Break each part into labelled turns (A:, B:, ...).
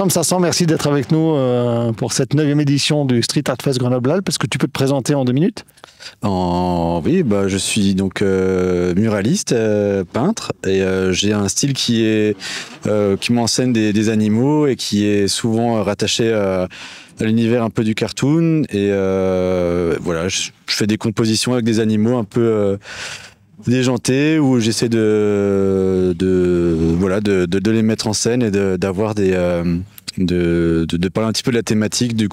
A: Tom Sassan, merci d'être avec nous pour cette 9e édition du Street Art Fest Grenoble-Alpes. Est-ce que tu peux te présenter en 2 minutes?
B: Oui, je suis donc muraliste, peintre, et j'ai un style qui m'enseigne des animaux et qui est souvent rattaché à l'univers un peu du cartoon. Et voilà, je fais des compositions avec des animaux un peu déjantés, où j'essaie de les mettre en scène et d'avoir de parler un petit peu de la thématique du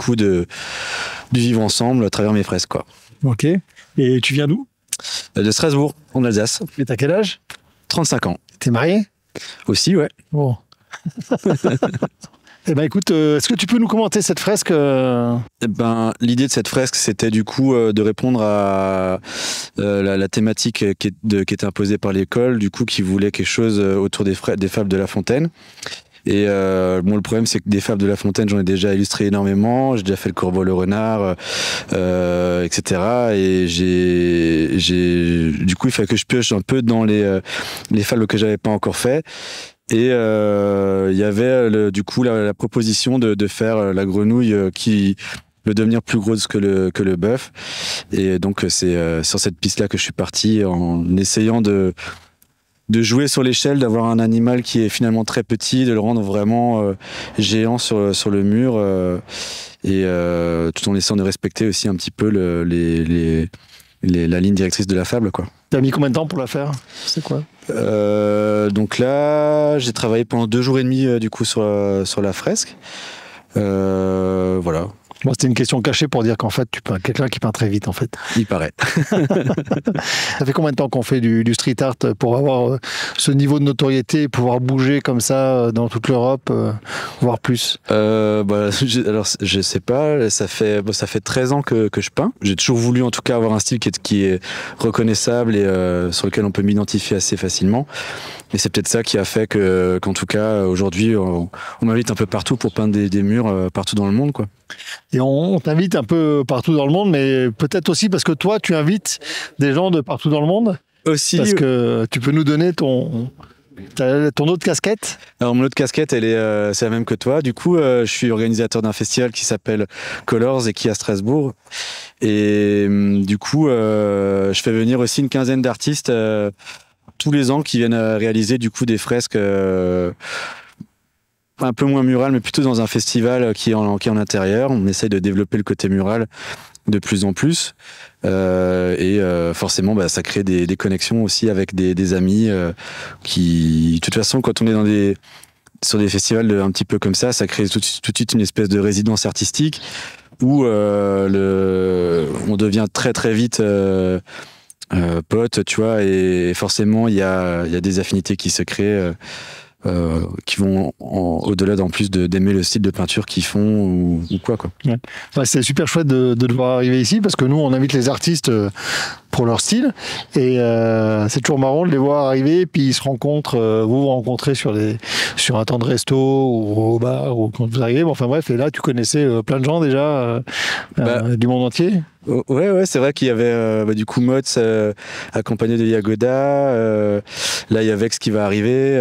B: vivre ensemble à travers mes fresques, quoi.
A: Ok. Et tu viens d'où?
B: De Strasbourg, en Alsace.
A: Et t'as quel âge?
B: 35 ans.
A: T'es marié?
B: Aussi, ouais.
A: Bon. Eh ben écoute, est-ce que tu peux nous commenter cette fresque?
B: L'idée de cette fresque, c'était du coup de répondre à la thématique qui était imposée par l'école, du coup qui voulait quelque chose autour des fables de La Fontaine. Et le problème, c'est que des fables de La Fontaine, j'en ai déjà illustré énormément. J'ai déjà fait le Corbeau le renard, etc. Et du coup, il fallait que je pioche un peu dans les fables que j'avais pas encore fait. Et il y avait du coup la proposition de faire la grenouille qui veut devenir plus grosse que le bœuf. Et donc c'est sur cette piste-là que je suis parti, en essayant de jouer sur l'échelle, d'avoir un animal qui est finalement très petit, de le rendre vraiment géant sur le mur, et tout en essayant de respecter aussi un petit peu la ligne directrice de la fable, quoi.
A: T'as mis combien de temps pour la faire? C'est quoi?
B: Donc là, j'ai travaillé pendant 2 jours et demi du coup sur la fresque. Voilà.
A: Moi, c'était une question cachée pour dire qu'en fait, tu peins quelqu'un qui peint très vite, en fait.
B: Il paraît.
A: Ça fait combien de temps qu'on fait du street art pour avoir ce niveau de notoriété et pouvoir bouger comme ça dans toute l'Europe, voire plus?
B: Alors, je sais pas. Ça fait 13 ans que je peins. J'ai toujours voulu, en tout cas, avoir un style qui est reconnaissable et sur lequel on peut m'identifier assez facilement. Et c'est peut-être ça qui a fait qu'en tout cas, aujourd'hui, on m'invite un peu partout pour peindre des murs partout dans le monde, quoi.
A: Et on t'invite un peu partout dans le monde, mais peut-être aussi parce que toi, tu invites des gens de partout dans le monde.
B: Aussi.
A: Parce que tu peux nous donner ton autre casquette?
B: Alors, mon autre casquette, c'est la même que toi. Du coup, je suis organisateur d'un festival qui s'appelle Colors et qui est à Strasbourg. Et du coup, je fais venir aussi une quinzaine d'artistes tous les ans qui viennent réaliser du coup des fresques un peu moins murales, mais plutôt dans un festival qui est en intérieur. On essaye de développer le côté mural de plus en plus. Forcément, ça crée des connexions aussi avec des amis qui, de toute façon, quand on est sur des festivals un petit peu comme ça crée tout de suite une espèce de résidence artistique où on devient très très vite potes, tu vois, et forcément il y a des affinités qui se créent. Qui vont au-delà d'en plus d'aimer le style de peinture qu'ils font ou quoi.
A: Ouais. C'est super chouette de le voir arriver ici parce que nous on invite les artistes pour leur style et c'est toujours marrant de les voir arriver, puis ils se rencontrent, vous rencontrez sur un temps de resto ou au bar ou quand vous arrivez, enfin bref, et là tu connaissais plein de gens déjà du monde entier.
B: Ouais, c'est vrai qu'il y avait du coup Motz accompagné de Yagoda, là il y a Vex qui va arriver,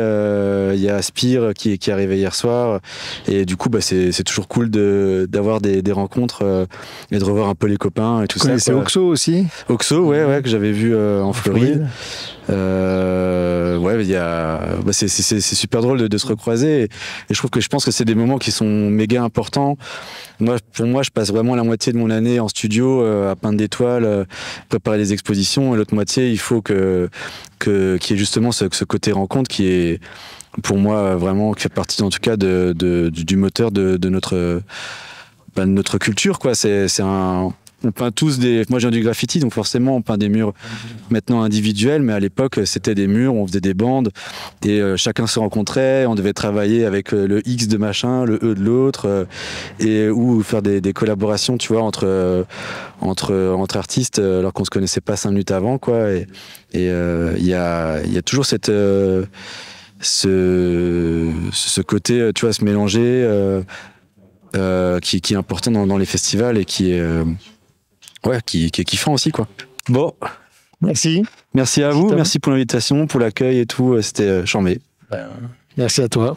B: il y a Aspire qui est arrivé hier soir, et du coup c'est toujours cool d'avoir des rencontres et de revoir un peu les copains et tout ça.
A: Vous connaissez Oxo aussi?
B: Oxo, ouais, que j'avais vu en Floride. C'est super drôle de se recroiser, et je pense que c'est des moments qui sont méga importants. Pour moi, je passe vraiment la moitié de mon année en studio à peindre des toiles, préparer des expositions, et l'autre moitié, il faut qu'il y ait justement ce côté rencontre qui est, pour moi, vraiment, qui fait partie en tout cas du moteur de notre culture, quoi. On peint tous moi je viens du graffiti, donc forcément on peint des murs maintenant individuels, mais à l'époque c'était des murs, on faisait des bandes et chacun se rencontrait, on devait travailler avec le X de machin, le E de l'autre, ou faire des collaborations, tu vois, entre artistes alors qu'on se connaissait pas 5 minutes avant, quoi. Et il y a toujours ce côté, tu vois, se mélanger qui est important dans les festivals et qui est kiffant aussi, quoi. Bon.
A: Merci.
B: Merci à vous, merci pour l'invitation, pour l'accueil et tout, c'était charmé.
A: Merci à toi.